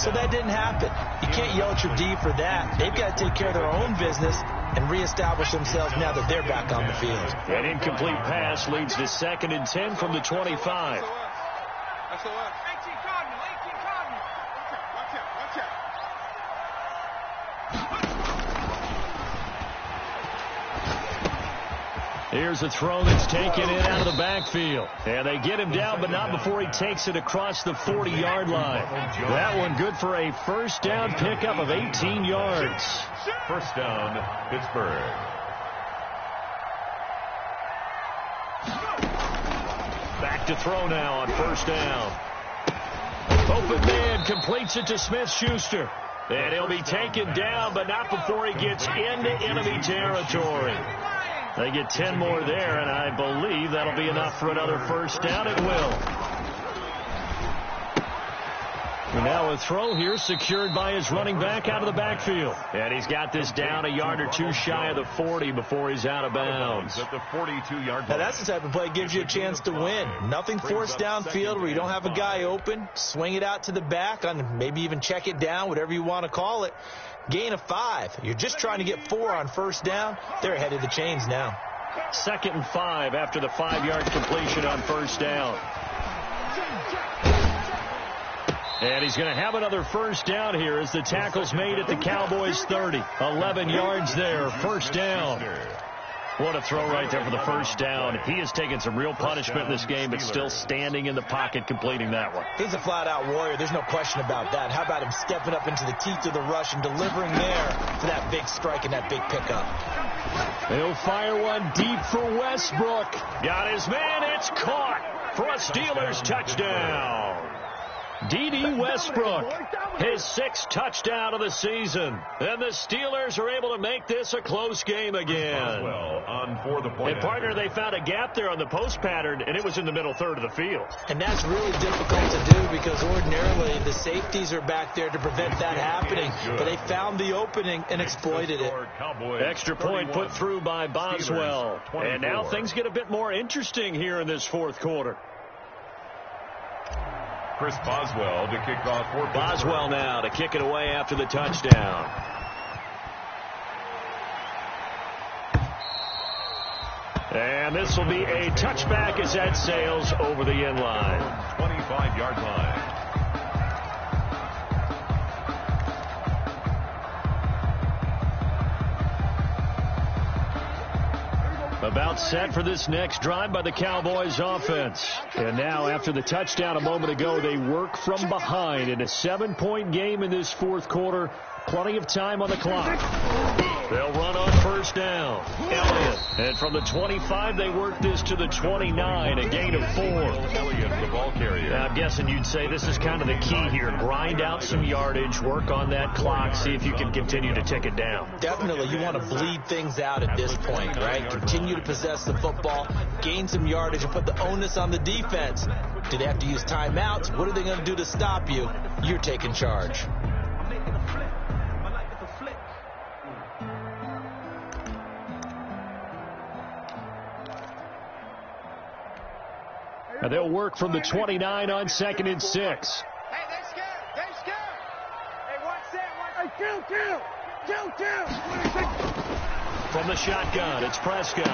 So that didn't happen. You can't yell at your D for that. They've got to take care of their own business and reestablish themselves now that they're back on the field. An incomplete pass leads to 2nd and 10 from the 25. That's the left. 18 Cardinal. Watch out. Here's a throw that's taken in out of the backfield. And they get him down, but not before he takes it across the 40-yard line. That one good for a first down pickup of 18 yards. First down, Pittsburgh. Back to throw now on first down. Open man completes it to Smith-Schuster. And he'll be taken down, but not before he gets into enemy territory. They get 10 more there, and I believe that'll be enough for another first down. It will. And now a throw here secured by his running back out of the backfield. And he's got this down a yard or two shy of the 40 before he's out of bounds. At the 42-yard line. Now that's the type of play that gives you a chance to win. Nothing forced downfield where you don't have a guy open. Swing it out to the back, on maybe even check it down, whatever you want to call it. Gain of 5. You're just trying to get 4 on first down. They're ahead of the chains now. 2nd and 5 after the 5-yard completion on first down. And he's going to have another first down here as the tackle's made at the Cowboys' 30. 11 yards there, first down. What a throw right there for the first down. He has taken some real punishment in this game, but still standing in the pocket completing that one. He's a flat-out warrior. There's no question about that. How about him stepping up into the teeth of the rush and delivering there for that big strike and that big pickup? He'll fire one deep for Westbrook. Got his man. It's caught for a Steelers touchdown. D.D. Westbrook, his 6th touchdown of the season. And the Steelers are able to make this a close game again. And, partner, they found a gap there on the post pattern, and it was in the middle third of the field. And that's really difficult to do because ordinarily the safeties are back there to prevent that happening. But they found the opening and exploited it. Extra point put through by Boswell. And now things get a bit more interesting here in this fourth quarter. Chris Boswell to kick off for Boswell now to kick it away after the touchdown. And this will be a touchback as that sails over the end line. 25-yard line. About set for this next drive by the Cowboys offense. And now after the touchdown a moment ago, they work from behind in a 7-point game in this fourth quarter. Plenty of time on the clock. They'll run on first down. Elliott. And from the 25, they work this to the 29, a gain of 4. Elliott, the ball carrier. Now, I'm guessing you'd say this is kind of the key here. Grind out some yardage, work on that clock, see if you can continue to tick it down. Definitely, you want to bleed things out at this point, right? Continue to possess the football, gain some yardage, and put the onus on the defense. Do they have to use timeouts? What are they going to do to stop you? You're taking charge. And they'll work from the 29 on 2nd and 6. Hey, they scared. They scared. Hey, what's that? Kill. From the shotgun, it's Prescott.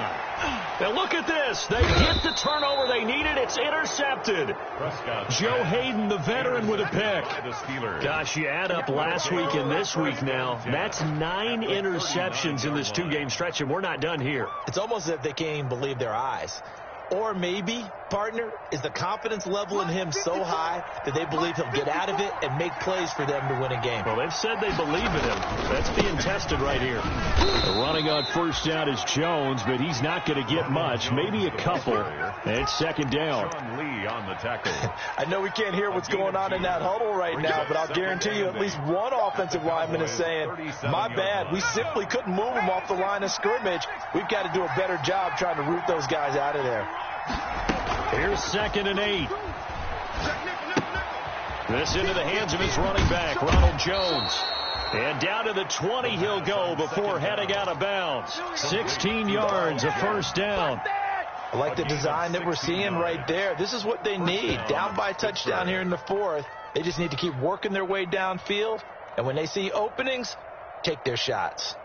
Now look at this. They get the turnover they needed. It's intercepted. Prescott. Joe Hayden, the veteran, with a pick. The Steelers. Gosh, you add up last week and this week now. That's 9 interceptions in this 2-game stretch, and we're not done here. It's almost as if they can't even believe their eyes. Or maybe, partner, is the confidence level in him so high that they believe he'll get out of it and make plays for them to win a game. Well, they've said they believe in him. That's being tested right here. The running on first down is Jones, but he's not going to get much, maybe a couple. And it's 2nd down. Sean Lee on the tackle. I know we can't hear what's going on in that huddle right now, but I'll guarantee you at least one offensive lineman is saying, my bad, we simply couldn't move him off the line of scrimmage. We've got to do a better job trying to root those guys out of there. Here's 2nd and 8. This into the hands of his running back, Ronald Jones. And down to the 20 he'll go before heading out of bounds. 16 yards, a first down. I like the design that we're seeing right there. This is what they need. Down by a touchdown here in the 4th. They just need to keep working their way downfield. And when they see openings, take their shots.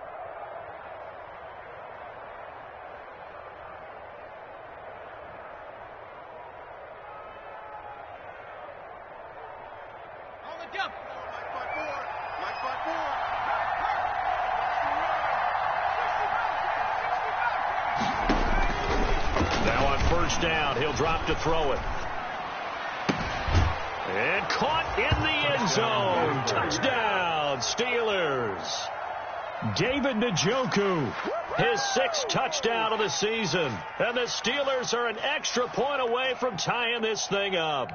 first down. He'll drop to throw it. And caught in the end zone. Touchdown, Steelers. David Njoku, his 6th touchdown of the season. And the Steelers are an extra point away from tying this thing up.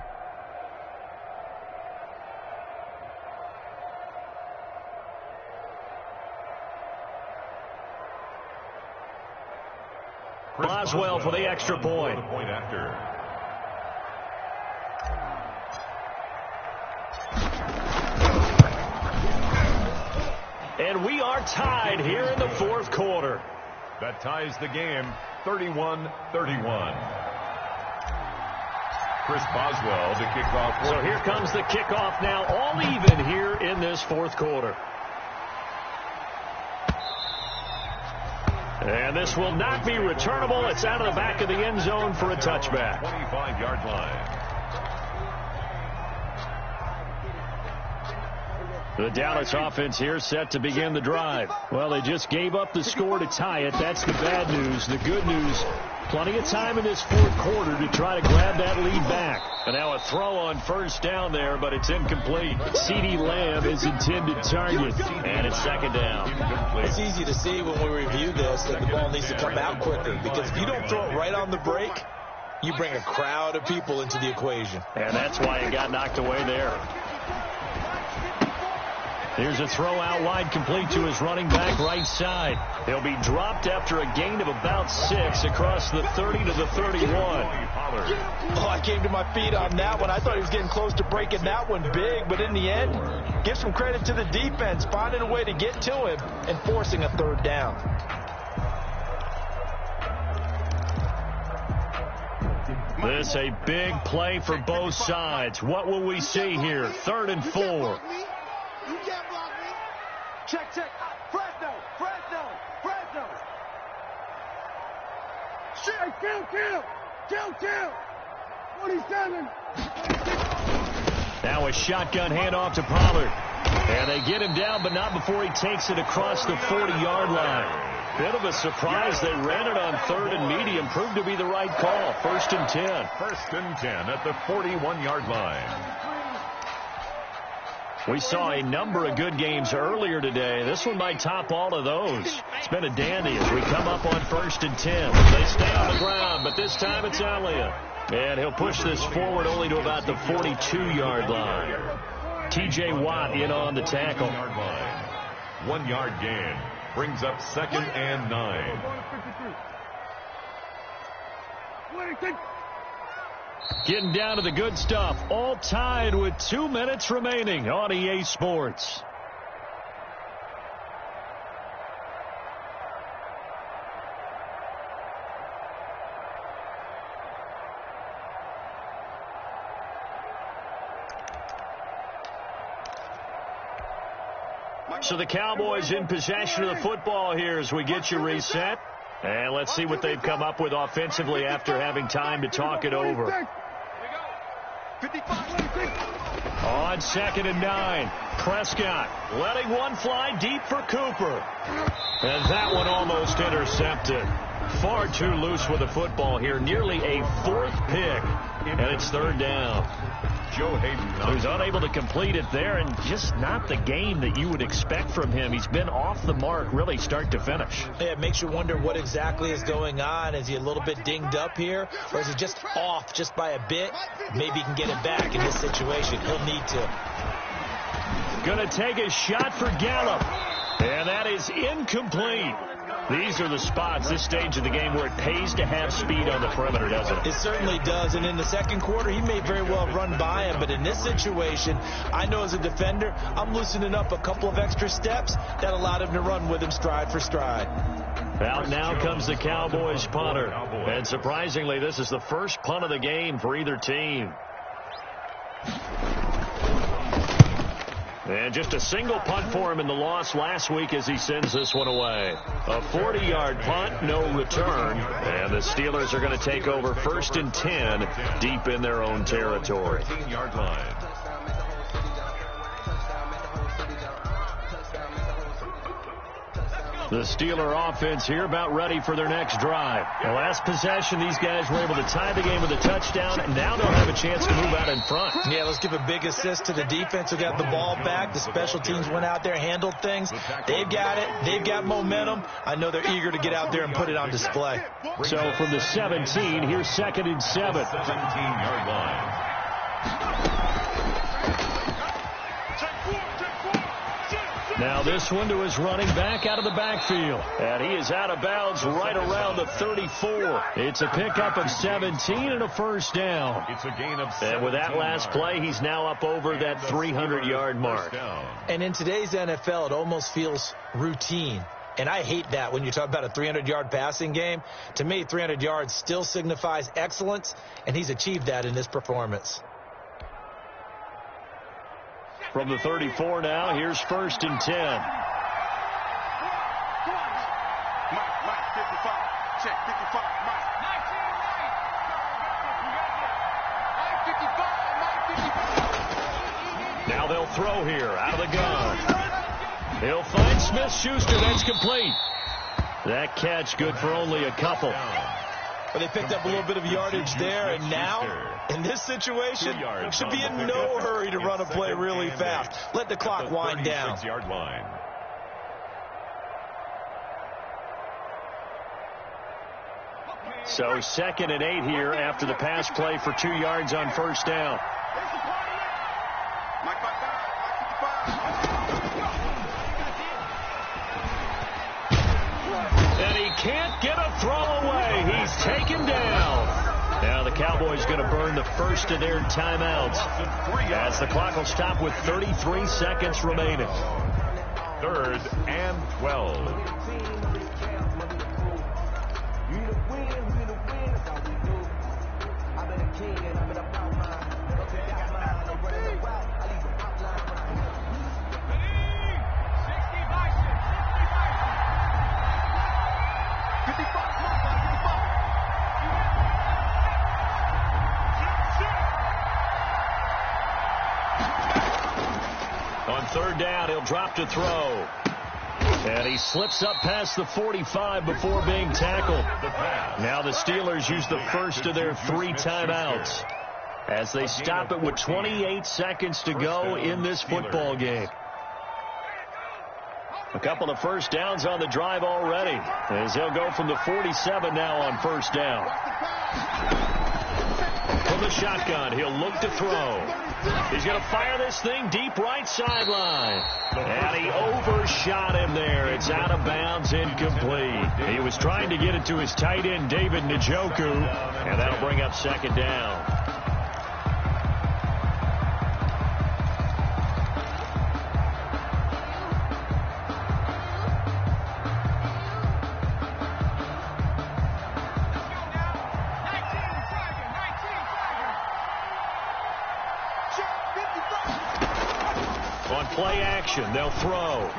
Boswell for the extra point. And we are tied here in the 4th quarter. That ties the game 31-31. Chris Boswell to kick off. So here comes the kickoff now, all even here in this 4th quarter. And this will not be returnable. It's out of the back of the end zone for a touchback. 25-yard line. The Dallas offense here set to begin the drive. Well, they just gave up the score to tie it. That's the bad news. The good news, plenty of time in this 4th quarter to try to grab that lead back. And now a throw on first down there, but it's incomplete. CeeDee Lamb is intended target, and it's 2nd down. It's easy to see when we review this that the ball needs to come out quicker, because if you don't throw it right on the break, you bring a crowd of people into the equation. And that's why it got knocked away there. Here's a throw out wide, complete to his running back right side. He'll be dropped after a gain of about 6 across the 30 to the 31. Oh, I came to my feet on that one. I thought he was getting close to breaking that one big, but in the end, give some credit to the defense, finding a way to get to him and forcing a 3rd down. This a big play for both sides. What will we see here? 3rd and 4. You can't block me. Check. Fresno. Shit, kill. 47. Now a shotgun handoff to Pollard. And they get him down, but not before he takes it across the 40-yard line. Bit of a surprise. They ran it on 3rd and medium. Proved to be the right call. 1st and 10. 1st and 10 at the 41-yard line. We saw a number of good games earlier today. This one might top all of those. It's been a dandy as we come up on 1st and 10. They stay on the ground, but this time it's Elliott. And he'll push this forward only to about the 42-yard line. T.J. Watt in on the tackle. 1-yard gain brings up 2nd and 9. Getting down to the good stuff. All tied with 2 minutes remaining on EA Sports. So the Cowboys in possession of the football here as we get you reset. And let's see what they've come up with offensively after having time to talk it over. On 2nd and 9, Prescott letting one fly deep for Cooper. And that one almost intercepted. Far too loose with the football here. Nearly a 4th pick. And it's 3rd down. Joe Hayden, who's unable to complete it there, and just not the game that you would expect from him. He's been off the mark really start to finish. Yeah, it makes you wonder what exactly is going on. Is he a little bit dinged up here, or is he just off just by a bit? Maybe he can get it back in this situation. He'll need to. Going to take a shot for Gallup, and that is incomplete. These are the spots, this stage of the game, where it pays to have speed on the perimeter, doesn't it? It certainly does, and in the 2nd quarter, he may very well run by him, but in this situation, I know as a defender, I'm loosening up a couple of extra steps that allowed him to run with him stride for stride. Out now comes the Cowboys punter, and surprisingly, this is the first punt of the game for either team. And just a single punt for him in the loss last week as he sends this one away. A 40-yard punt, no return. And the Steelers are going to take over 1st and 10 deep in their own territory. 14-yard line. The Steeler offense here about ready for their next drive. The last possession, these guys were able to tie the game with a touchdown, and now they'll have a chance to move out in front. Yeah, let's give a big assist to the defense who got the ball back. The special teams went out there, handled things. They've got it. They've got momentum. I know they're eager to get out there and put it on display. So from the 17, here's 2nd and 7. 17-yard line. Now this one to his running back out of the backfield. And he is out of bounds right around the 34. It's a pickup of 17 and a first down. It's a gain of 17. And with that last play, he's now up over that 300-yard mark. And in today's NFL, it almost feels routine. And I hate that when you talk about a 300-yard passing game. To me, 300 yards still signifies excellence, and he's achieved that in this performance. From the 34 now, here's 1st and 10. Mike, 55. Check, 55, Mike. 19, Mike. 55, Mike, 55. Now they'll throw here out of the gun. He'll find Smith-Schuster. That's complete. That catch good for only a couple. But they picked up a little bit of yardage there, and now, in this situation, should be in no hurry to run a play really fast. Let the clock wind down. So 2nd and 8 here after the pass play for 2 yards on first down. Mike 55. And he can't get a throw away. He's taken down. Now the Cowboys going to burn the first of their timeouts as the clock will stop with 33 seconds remaining. 3rd and 12. On 3rd down, he'll drop to throw. And he slips up past the 45 before being tackled. Now the Steelers use the first of their 3 timeouts as they stop it with 28 seconds to go in this football game. A couple of first downs on the drive already as they'll go from the 47 now on first down. From the shotgun, he'll look to throw. He's going to fire this thing deep right sideline. And he overshot him there. It's out of bounds, incomplete. He was trying to get it to his tight end, David Njoku, and that'll bring up 2nd down. On play action, they'll throw.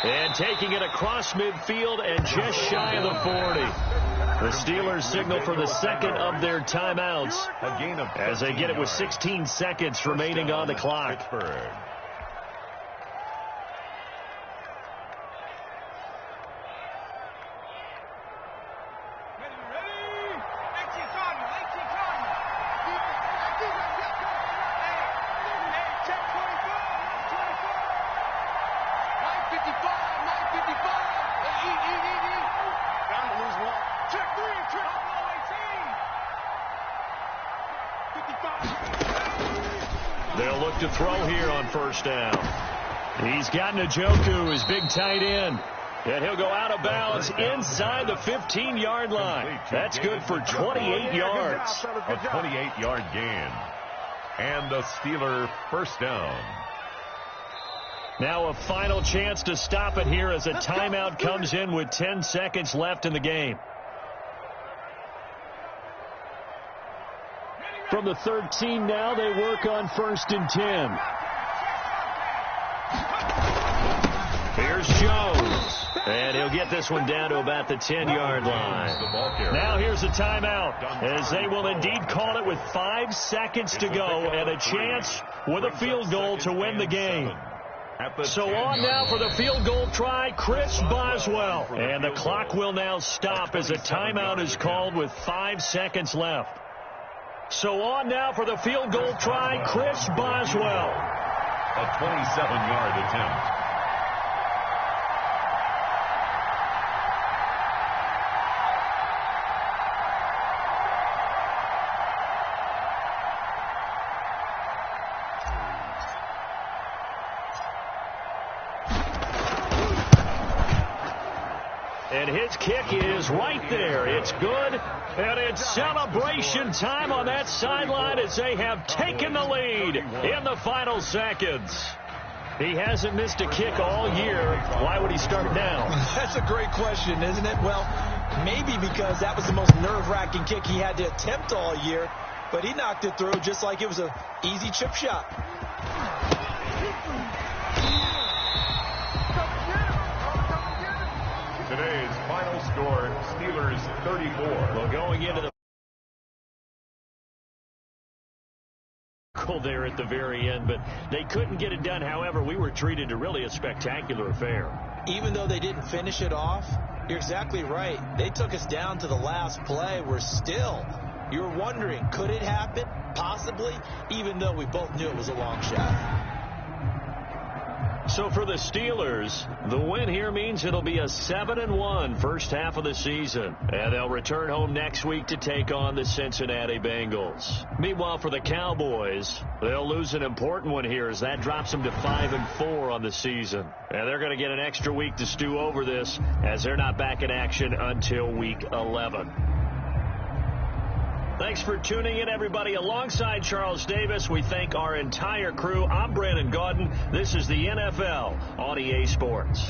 And taking it across midfield and just shy of the 40. The Steelers signal for the 2nd of their timeouts as they get it with 16 seconds remaining on the clock. They'll look to throw here on first down. He's got Njoku, his big tight end. And he'll go out of bounds inside the 15-yard line. That's good for 28 yards. A 28-yard gain. And a Steeler first down. Now a final chance to stop it here as a timeout comes in with 10 seconds left in the game. From the 13 now, they work on 1st and 10. Here's Jones. And he'll get this one down to about the 10-yard line. Now here's a timeout as they will indeed call it with 5 seconds to go and a chance with a field goal to win the game. So on now for the field goal try, Chris Boswell. And the clock will now stop as a timeout is called with 5 seconds left. So on now for the field goal try, Chris Boswell. A 27-yard attempt. And his kick is right there. It's good. And it's celebration time on that sideline as they have taken the lead in the final seconds. He hasn't missed a kick all year. Why would he start now? That's a great question, isn't it? Well, maybe because that was the most nerve-wracking kick he had to attempt all year. But he knocked it through just like it was an easy chip shot. Today's final score, Steelers 34. Well, going into the there at the very end, but they couldn't get it done. However, we were treated to really a spectacular affair. Even though they didn't finish it off, you're exactly right. They took us down to the last play. You were wondering, could it happen? Possibly, even though we both knew it was a long shot. So for the Steelers, the win here means it'll be a 7-1 first half of the season. And they'll return home next week to take on the Cincinnati Bengals. Meanwhile, for the Cowboys, they'll lose an important one here as that drops them to 5-4 on the season. And they're going to get an extra week to stew over this as they're not back in action until week 11. Thanks for tuning in, everybody. Alongside Charles Davis, we thank our entire crew. I'm Brandon Gaudin. This is the NFL on EA Sports.